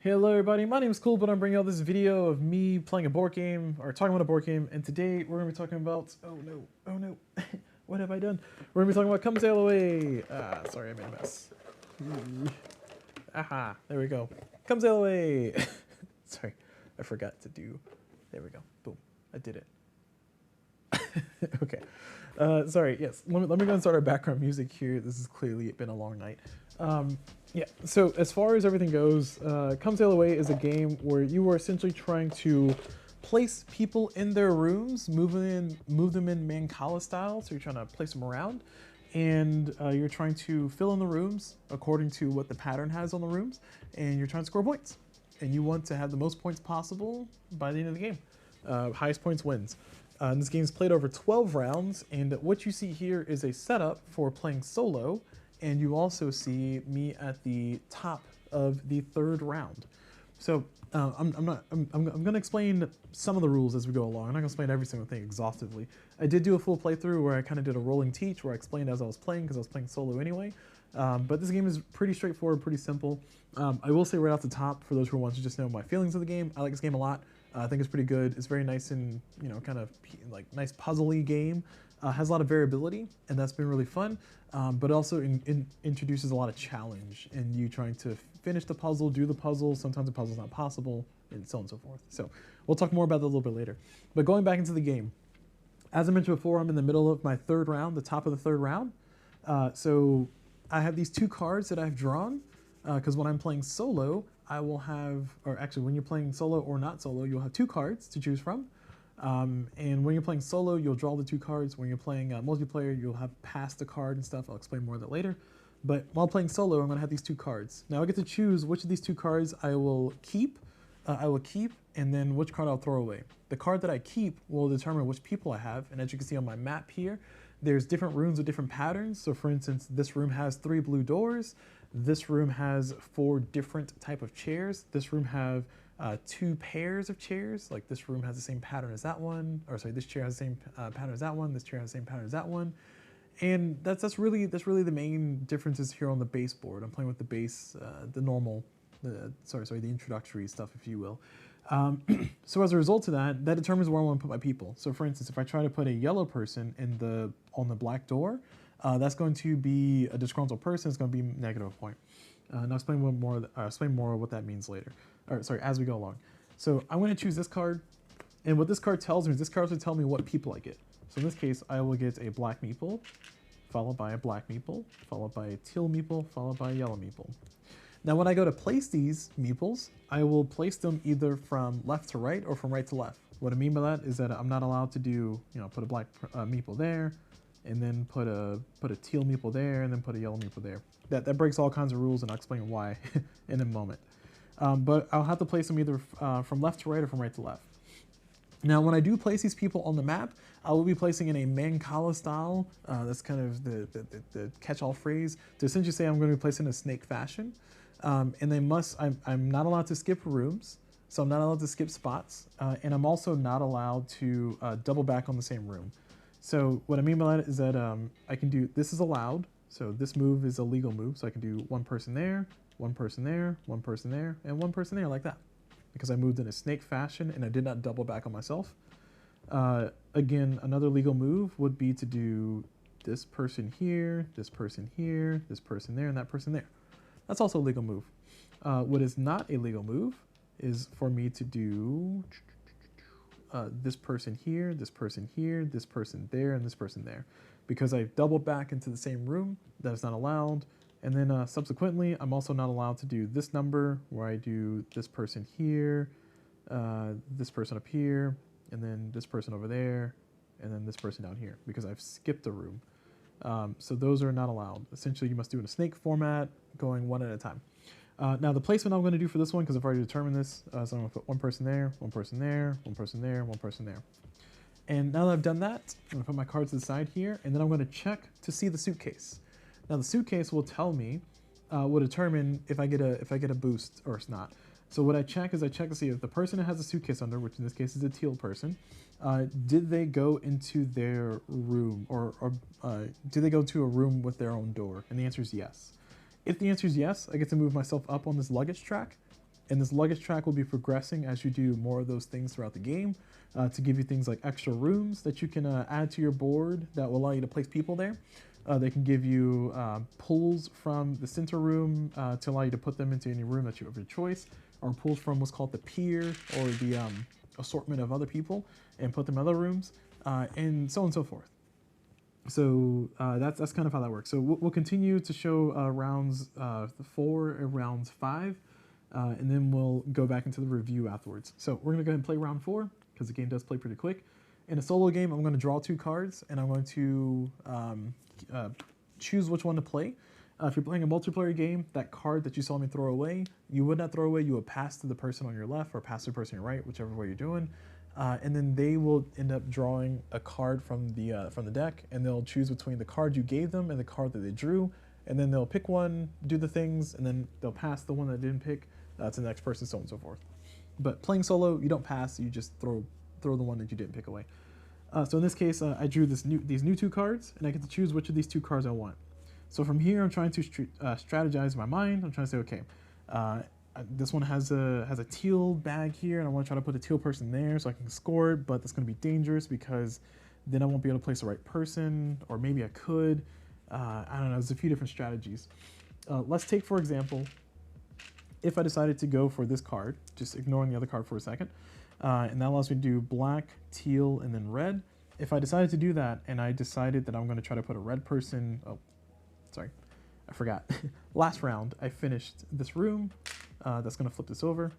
Hello everybody, my name is CulBlu, but I'm bringing out this video of me playing a board game, or talking about a board game, and today we're going to be talking about, oh no, what have I done? We're going to be talking about Come Sail Away. Sorry, I made a mess. Aha, there we go. Come Sail Away. Sorry, I forgot to do, there we go, boom, I did it. Okay, sorry, yes, let me go and start our background music here. This has clearly been a long night. Yeah, so as far as everything goes, Come Sail Away is a game where you are essentially trying to place people in their rooms, move them in Mancala style, so you're trying to place them around, and you're trying to fill in the rooms according to what the pattern has on the rooms, and you're trying to score points. And you want to have the most points possible by the end of the game. Highest points wins. This game is played over 12 rounds, and what you see here is a setup for playing solo, and you also see me at the top of the third round. So I'm going to explain some of the rules as we go along. I'm not going to explain every single thing exhaustively. I did do a full playthrough where I kind of did a rolling teach where I explained as I was playing because I was playing solo anyway. But this game is pretty straightforward, pretty simple. I will say right off the top, for those who want to just know my feelings of the game, I like this game a lot. I think it's pretty good. It's very nice and, you know, kind of like nice puzzly game. Has a lot of variability, and that's been really fun. But also introduces a lot of challenge in you trying to finish the puzzle, do the puzzle. Sometimes the puzzle's not possible, and so on and so forth. So we'll talk more about that a little bit later. But going back into the game, as I mentioned before, I'm in the middle of my third round, the top of the third round. So I have these two cards that I've drawn, because when I'm playing solo, I will have, or actually when you're playing solo or not solo, you'll have two cards to choose from. And when you're playing solo, you'll draw the two cards. When you're playing multiplayer, you'll have passed the card and stuff. I'll explain more of that later. But while playing solo, I'm going to have these two cards. Now I get to choose which of these two cards I will keep. And then which card I'll throw away. The card that I keep will determine which people I have. And as you can see on my map here, there's different rooms with different patterns. So for instance, this room has 3 blue doors. This room has 4 different type of chairs. This room have 2 pairs of chairs. Like this room has the same pattern as that one, or sorry, this chair has the same pattern as that one. This chair has the same pattern as that one, and that's really the main differences here on the base board. I'm playing with the base, the normal, the introductory stuff, if you will. So as a result of that, that determines where I want to put my people. So for instance, if I try to put a yellow person on the black door, that's going to be a disgruntled person. It's going to be negative a point. And I'll explain more what that means later. Or sorry, as we go along. So I'm going to choose this card, and what this card tells me is this card will tell me what people I get. So in this case, I will get a black meeple, followed by a black meeple, followed by a teal meeple, followed by a yellow meeple. Now when I go to place these meeples, I will place them either from left to right or from right to left. What I mean by that is that I'm not allowed to do, put a black meeple there, and then put a teal meeple there, and then put a yellow meeple there. That breaks all kinds of rules, and I'll explain why in a moment. But I'll have to place them either from left to right or from right to left. Now, when I do place these people on the map, I will be placing in a Mancala style. That's kind of the catch-all phrase to essentially say I'm going to be placing in a snake fashion. And I'm not allowed to skip rooms, so I'm not allowed to skip spots, and I'm also not allowed to double back on the same room. So what I mean by that is that I can do, this is allowed, so this move is a legal move, so I can do one person there, one person there, one person there, and one person there like that. Because I moved in a snake fashion and I did not double back on myself. Again, another legal move would be to do this person here, this person here, this person there, and that person there. That's also a legal move. What is not a legal move is for me to do this person here, this person here, this person there, and this person there. Because I've doubled back into the same room, that is not allowed. And then subsequently, I'm also not allowed to do this number where I do this person here, this person up here, and then this person over there, and then this person down here, because I've skipped a room. So those are not allowed. Essentially, you must do it in a snake format, going one at a time. Now the placement I'm going to do for this one, because I've already determined this, so I'm going to put one person there, one person there, one person there, one person there. And now that I've done that, I'm going to put my cards to the side here, and then I'm going to check to see the suitcase. Now the suitcase will tell me, will determine if I get a boost or not. So what I check is to see if the person that has a suitcase under, which in this case is a teal person, did they go into their room, or did they go to a room with their own door? And the answer is yes. If the answer is yes, I get to move myself up on this luggage track, And this luggage track will be progressing as you do more of those things throughout the game to give you things like extra rooms that you can add to your board that will allow you to place people there. They can give you pulls from the center room to allow you to put them into any room that you have your choice, or pulls from what's called the pier or the assortment of other people and put them in other rooms, and so on and so forth. So that's kind of how that works. So we'll continue to show rounds 4 and rounds 5, and then we'll go back into the review afterwards. So we're gonna go ahead and play round 4 because the game does play pretty quick. In a solo game, I'm going to draw 2 cards and I'm going to choose which one to play. If you're playing a multiplayer game, that card that you saw me throw away, you would not throw away. You would pass to the person on your left or pass to the person on your right, whichever way you're doing. And then they will end up drawing a card from the deck, and they'll choose between the card you gave them and the card that they drew, and then they'll pick one, do the things, and then they'll pass the one that didn't pick to the next person, so on and so forth. But playing solo, you don't pass, you just throw the one that you didn't pick away. So in this case, I drew these new 2 cards, and I get to choose which of these 2 cards I want. So from here, I'm trying to strategize in my mind. I'm trying to say, okay, this one has a teal bag here, and I want to try to put a teal person there so I can score it, but that's going to be dangerous because then I won't be able to place the right person, or maybe I could. I don't know, there's a few different strategies. Let's take, for example, if I decided to go for this card, just ignoring the other card for a second, and that allows me to do black, teal, and then red. If I decided to do that, and I decided that I'm going to try to put a red person, oh, sorry, I forgot. Last round, I finished this room. That's going to flip this over,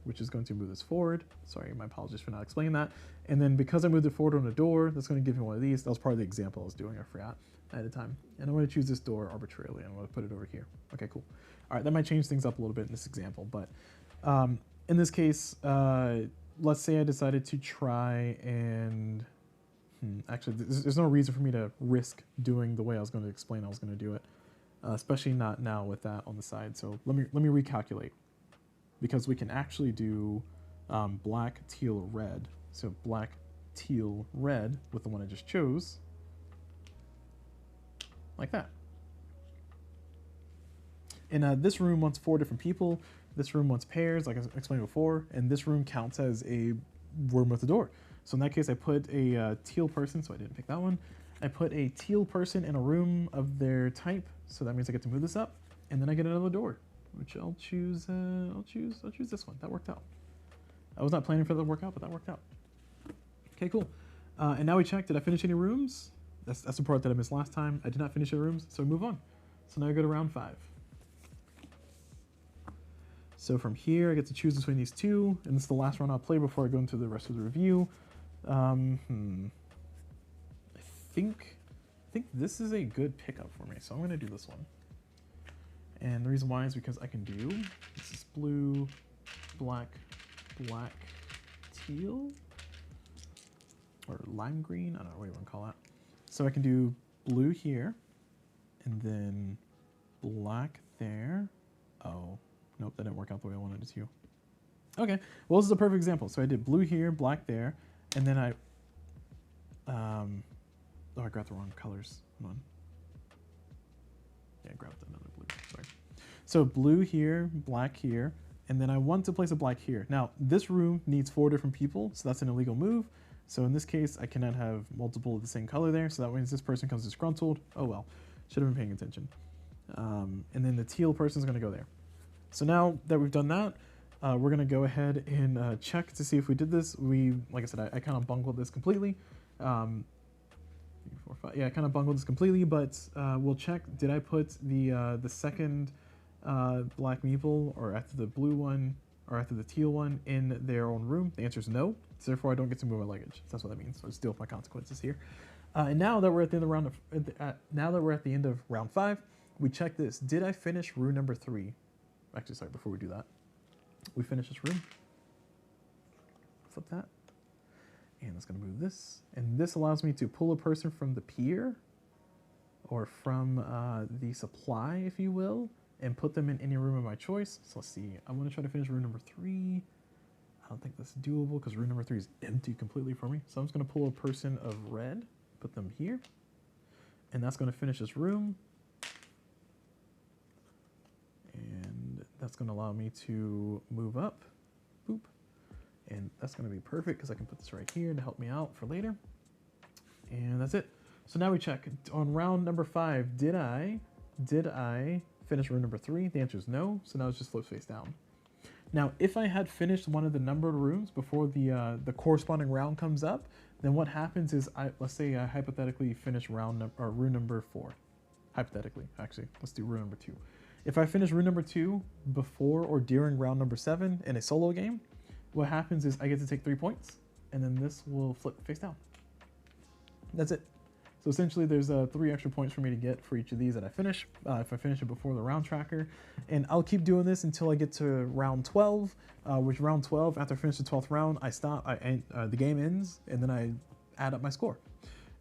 which is going to move this forward. Sorry, my apologies for not explaining that. And then because I moved it forward on a door, that's going to give me one of these. That was part of the example I was doing. I forgot ahead of time. And I'm going to choose this door arbitrarily, and I'm going to put it over here. Okay, cool. All right, that might change things up a little bit in this example, but in this case, let's say I decided to try and actually, there's no reason for me to risk doing the way I was going to explain I was going to do it, especially not now with that on the side. So let me recalculate, because we can actually do black, teal, red. So black, teal, red with the one I just chose, like that. And this room wants 4 different people. This room wants pairs, like I explained before, and this room counts as a room with a door. So in that case, I put a teal person, so I didn't pick that one. I put a teal person in a room of their type, so that means I get to move this up, and then I get another door, which I'll choose. I'll choose this one. That worked out. I was not planning for that to work out, but that worked out. Okay, cool. And now we check. Did I finish any rooms? That's the part that I missed last time. I did not finish any rooms, so we move on. So now I go to round 5. So from here, I get to choose between these 2, and this is the last round I'll play before I go into the rest of the review. I think this is a good pickup for me, so I'm going to do this one. And the reason why is because I can do, this is blue, black, black, teal, or lime green, I don't know what you want to call that. So I can do blue here, and then black there. Oh. Nope, that didn't work out the way I wanted it to. Okay, well, this is a perfect example. So I did blue here, black there, and then I grabbed the wrong colors. Hold on. Yeah, I grabbed another blue, sorry. So blue here, black here, and then I want to place a black here. Now, this room needs 4 different people, so that's an illegal move. So in this case, I cannot have multiple of the same color there, so that means this person comes disgruntled. Oh well, should have been paying attention. And then the teal person is going to go there. So now that we've done that, we're going to go ahead and check to see if we did this. Like I said, I kind of bungled this completely. 3, 4, 5. Yeah, I kind of bungled this completely, but we'll check. Did I put the second black meeple, or after the blue one, or after the teal one, in their own room? The answer is no. So therefore, I don't get to move my luggage. So that's what that means. So I just deal with my consequences here. And now that we're at the end of round 5, we check this. Did I finish room number 3? Actually, sorry, before we do that, we finish this room. Flip that. And it's going to move this. And this allows me to pull a person from the pier, or from the supply, if you will, and put them in any room of my choice. So let's see. I want to try to finish room number 3. I don't think that's doable because room number 3 is empty completely for me. So I'm just going to pull a person of red, put them here. And that's going to finish this room. And That's going to allow me to move up. Boop. And that's going to be perfect because I can put this right here to help me out for later. And that's it. So now we check on round number 5. Did I finish room number 3? The answer is no. So now it's just flips face down. Now, if I had finished one of the numbered rooms before the corresponding round comes up, then what happens is let's say I hypothetically finish room number 4. Hypothetically, actually, let's do room number 2. If I finish room number 2 before or during round number 7 in a solo game, what happens is I get to take 3 points, and then this will flip face down. That's it. So essentially there's 3 extra points for me to get for each of these that I finish, if I finish it before the round tracker. And I'll keep doing this until I get to round 12, which round 12, after I finish the 12th round, I stop, the game ends, and then I add up my score.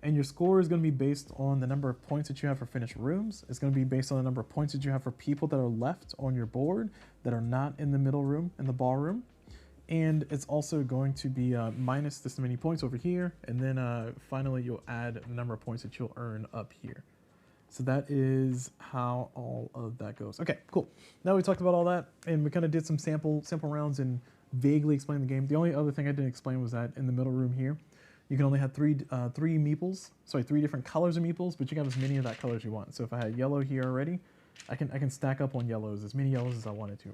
And your score is going to be based on the number of points that you have for finished rooms. It's going to be based on the number of points that you have for people that are left on your board that are not in the middle room, in the ballroom. And it's also going to be minus this many points over here. And then finally, you'll add the number of points that you'll earn up here. So that is how all of that goes. Okay, cool. Now we talked about all that, and we kind of did some sample rounds and vaguely explained the game. The only other thing I didn't explain was that in the middle room here, you can only have three meeples, sorry, 3 different colors of meeples, but you can have as many of that color as you want. So if I had yellow here already, I can stack up on yellows, as many yellows as I wanted to.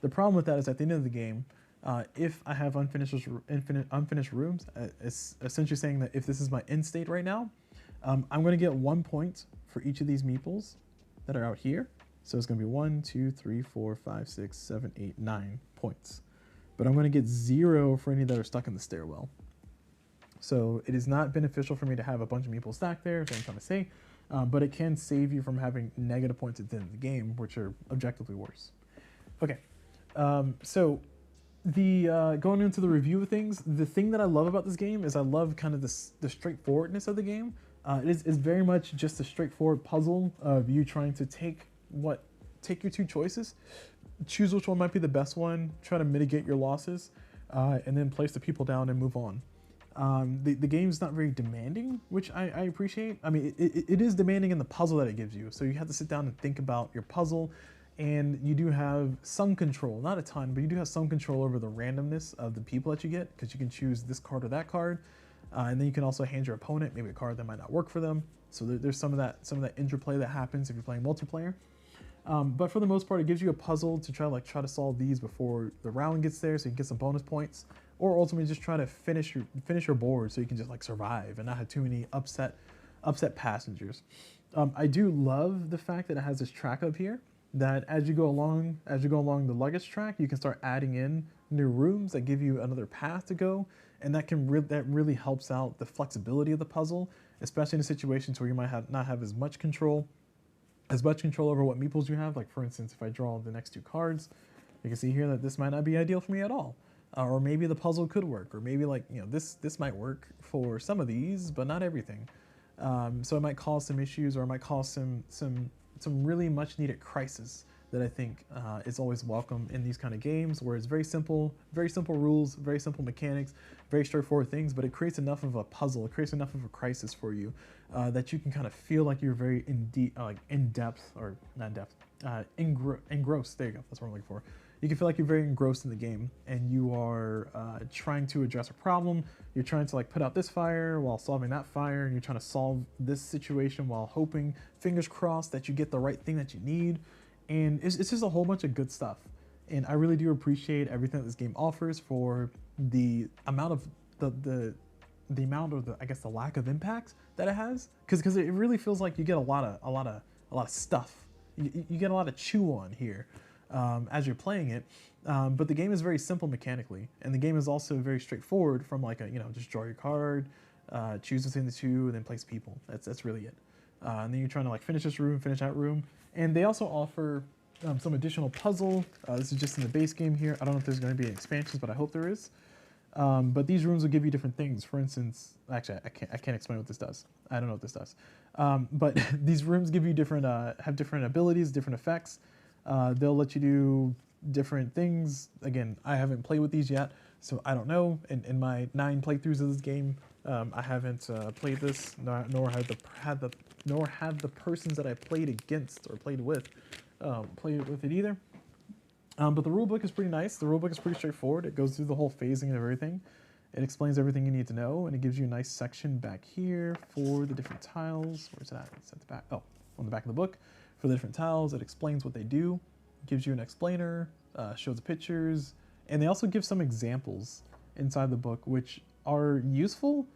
The problem with that is at the end of the game, if I have unfinished rooms, it's essentially saying that if this is my end state right now, I'm going to get 1 point for each of these meeples that are out here. So it's going to be 1, 2, 3, 4, 5, 6, 7, 8, 9 points. But I'm going to get 0 for any that are stuck in the stairwell. So it is not beneficial for me to have a bunch of meeples stacked there, is what I'm trying to say. But it can save you from having negative points at the end of the game, which are objectively worse. Okay, so going into the review of things, the thing that I love about this game is I love kind of the straightforwardness of the game. It's very much just a straightforward puzzle of you trying to take your 2 choices, choose which one might be the best one, try to mitigate your losses, and then place the people down and move on. The game's not very demanding, which I appreciate. I mean, it is demanding in the puzzle that it gives you. So you have to sit down and think about your puzzle, and you do have some control, not a ton, but you do have some control over the randomness of the people that you get, because you can choose this card or that card. And then you can also hand your opponent maybe a card that might not work for them. So there's some of that interplay that happens if you're playing multiplayer. But for the most part, it gives you a puzzle to try to solve these before the round gets there, so you can get some bonus points, or ultimately just try to finish your board so you can just like survive and not have too many upset passengers. I do love the fact that it has this track up here, that as you go along the luggage track, you can start adding in new rooms that give you another path to go, and that really helps out the flexibility of the puzzle, especially in situations where you might not have as much control over what meeples you have. Like for instance, if I draw the next 2 cards, you can see here that this might not be ideal for me at all. Or maybe the puzzle could work, or maybe this might work for some of these, but not everything. So it might cause some issues, or it might cause some really much needed crisis that I think is always welcome in these kind of games, where it's very simple rules, very simple mechanics, very straightforward things, but it creates enough of a puzzle, it creates enough of a crisis for you that you can kind of feel like you're very engrossed. There you go, that's what I'm looking for. You can feel like you're very engrossed in the game, and you are trying to address a problem. You're trying to put out this fire while solving that fire, and you're trying to solve this situation while hoping, fingers crossed, that you get the right thing that you need. And it's just a whole bunch of good stuff. And I really do appreciate everything that this game offers for the amount of the lack of impact that it has, because it really feels like you get a lot of stuff. You get a lot of chew on here. As you're playing it, but the game is very simple mechanically, and the game is also very straightforward from just draw your card, choose between the 2, and then place people. That's really it. And then you're trying to finish this room, finish that room, and they also offer some additional puzzle. This is just in the base game here. I don't know if there's going to be expansions, but I hope there is. But these rooms will give you different things. For instance, actually, I can't explain what this does. I don't know what this does. But these rooms give you have different abilities, different effects. They'll let you do different things. Again, I haven't played with these yet, so I don't know. In my 9 playthroughs of this game, I haven't played this, nor have the persons that I played against or played with it either. But the rulebook is pretty nice. The rulebook is pretty straightforward. It goes through the whole phasing of everything. It explains everything you need to know, and it gives you a nice section back here for the different tiles. Where's that? It's at the back. Oh, on the back of the book. For the different tiles, it explains what they do, gives you an explainer, shows the pictures, and they also give some examples inside the book, which are useful,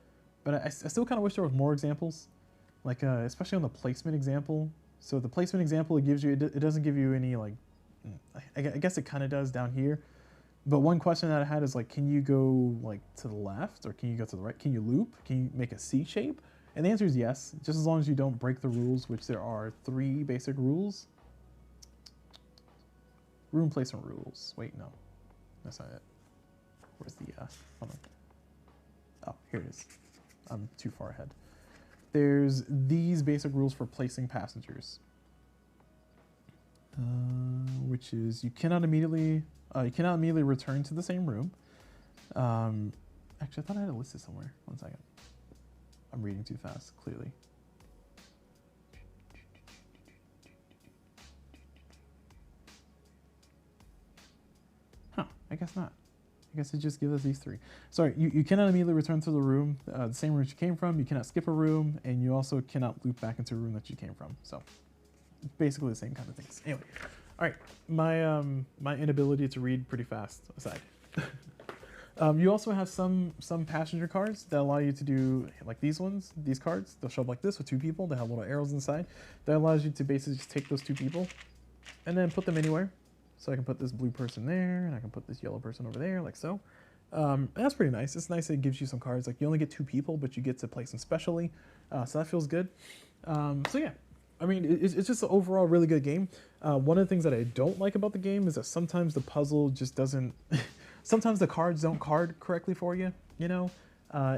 but I still kind of wish there was more examples, like especially on the placement example. So the placement example, it gives you, it doesn't give you any like, I guess it kind of does down here. But one question that I had is like, can you go like to the left or can you go to the right? Can you loop? Can you make a C shape? And the answer is yes, just as long as you don't break the rules, which there are 3 basic rules. Room placement rules. Wait, no, that's not it. Where's the, hold on. Oh, here it is. I'm too far ahead. There's these basic rules for placing passengers. Which is you cannot immediately return to the same room. Actually, I thought I had it listed somewhere. One second. I'm reading too fast, clearly. Huh, I guess not. I guess it just gives us these 3. Sorry, you cannot immediately return to the room, the same room you came from. You cannot skip a room, and you also cannot loop back into a room that you came from. So, it's basically the same kind of things. Anyway, all right, my inability to read pretty fast aside. You also have some passenger cards that allow you to do like these ones. These cards, they'll show up like this with 2 people. They have little arrows inside. That allows you to basically just take those 2 people and then put them anywhere. So I can put this blue person there, and I can put this yellow person over there, like so. That's pretty nice. It's nice that it gives you some cards. Like you only get 2 people, but you get to place them specially. So that feels good. So yeah, I mean, it's just an overall really good game. One of the things that I don't like about the game is that sometimes the puzzle just doesn't... sometimes the cards don't card correctly for you, you know?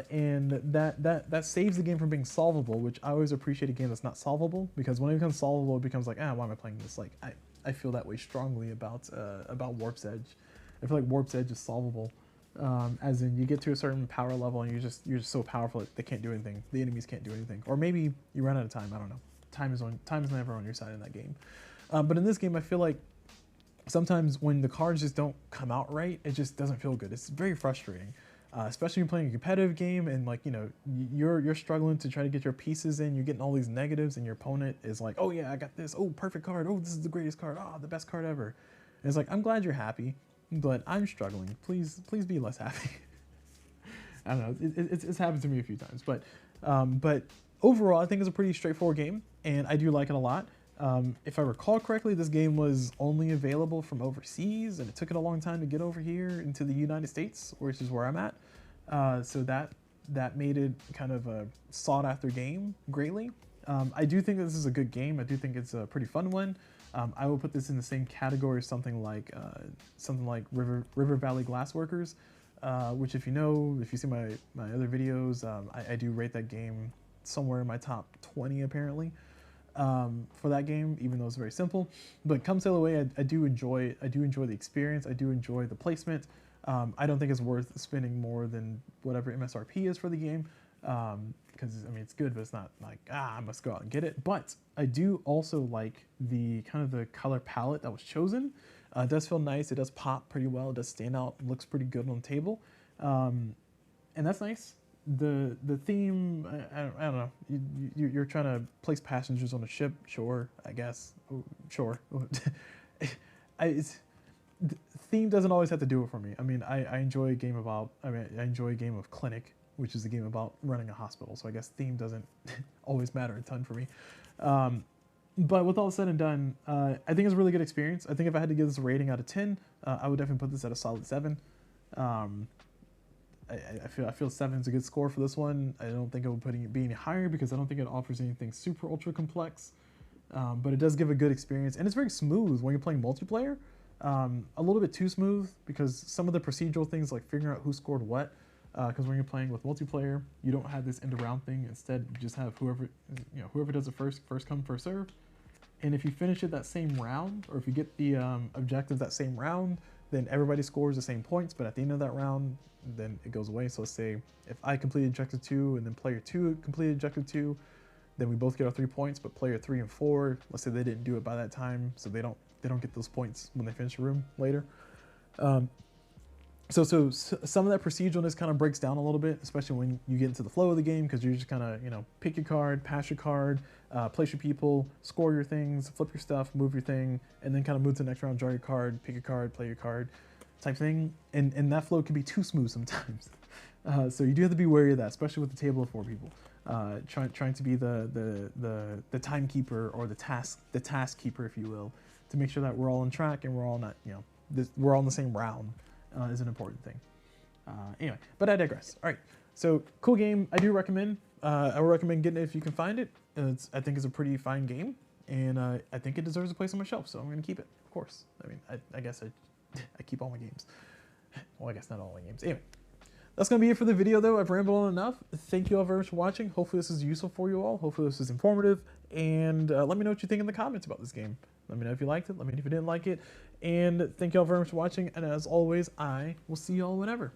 And that saves the game from being solvable, which I always appreciate a game that's not solvable, because when it becomes solvable, it becomes like, why am I playing this? Like, I feel that way strongly about Warp's Edge. I feel like Warp's Edge is solvable, as in you get to a certain power level and you're just so powerful that they can't do anything. The enemies can't do anything, or maybe you run out of time. I don't know. Time is never on your side in that game. But in this game, I feel like sometimes when the cards just don't come out right, it just doesn't feel good. It's very frustrating, especially when you're playing a competitive game and like, you know, you're struggling to try to get your pieces in. You're getting all these negatives, and your opponent is like, oh yeah, I got this. Oh, perfect card. Oh, this is the greatest card. Oh, the best card ever. And it's like, I'm glad you're happy, but I'm struggling. Please be less happy. I don't know. It's happened to me a few times, but overall, I think it's a pretty straightforward game, and I do like it a lot. If I recall correctly, this game was only available from overseas, and it took it a long time to get over here into the United States, which is where I'm at. So that made it kind of a sought-after game greatly. I do think this is a good game. I do think it's a pretty fun one. I will put this in the same category as something like River Valley Glassworkers, which if you see my other videos, I do rate that game somewhere in my top 20 apparently. For that game, even though it's very simple. But Come Sail Away, I do enjoy the experience. I do enjoy the placement. I don't think it's worth spending more than whatever MSRP is for the game, because I mean it's good, but it's not like I must go out and get it. But I do also like the kind of the color palette that was chosen. It does feel nice. It does pop pretty well. It does stand out. It looks pretty good on the table, and that's nice. The theme, I don't know. You're trying to place passengers on a ship, sure, I guess, sure. The theme doesn't always have to do it for me. I mean, I enjoy a game about. I enjoy a game of Clinic, which is a game about running a hospital. So I guess theme doesn't always matter a ton for me. But with all said and done, I think it's a really good experience. I think if I had to give this a rating out of 10, I would definitely put this at a solid 7. I feel 7 is a good score for this one. I don't think it would be any higher because I don't think it offers anything super ultra complex. But it does give a good experience, and it's very smooth when you're playing multiplayer. A little bit too smooth because some of the procedural things like figuring out who scored what. Because when you're playing with multiplayer, you don't have this end around thing. Instead, you just have whoever does it first come first serve. And if you finish it that same round, or if you get the objective that same round, then everybody scores the same points. But at the end of that round, then it goes away. So let's say if I completed objective 2 and then player 2 completed objective 2, then we both get our 3 points. But player 3 and 4, let's say they didn't do it by that time, so they they don't get those points when they finish a room later. So some of that proceduralness kind of breaks down a little bit, especially when you get into the flow of the game, because you're just kind of, you know, pick your card, pass your card, place your people, score your things, flip your stuff, move your thing, and then kind of move to the next round, draw your card, pick your card, play your card, type thing. And that flow can be too smooth sometimes. So you do have to be wary of that, especially with the table of 4 people. Trying to be the timekeeper or the task keeper, if you will, to make sure that we're all on track and we're all not, you know, we're all in the same round. Is an important thing. Anyway, but I digress. All right, so cool game. I do recommend. I would recommend getting it if you can find it. I think it's a pretty fine game, and I think it deserves a place on my shelf. So I'm going to keep it, of course. I mean, I guess I keep all my games. Well, I guess not all my games. Anyway, that's going to be it for the video, though. I've rambled on enough. Thank you all very much for watching. Hopefully this is useful for you all. Hopefully this is informative, and let me know what you think in the comments about this game. Let me know if you liked it. Let me know if you didn't like it. And thank you all very much for watching. And as always, I will see you all whenever.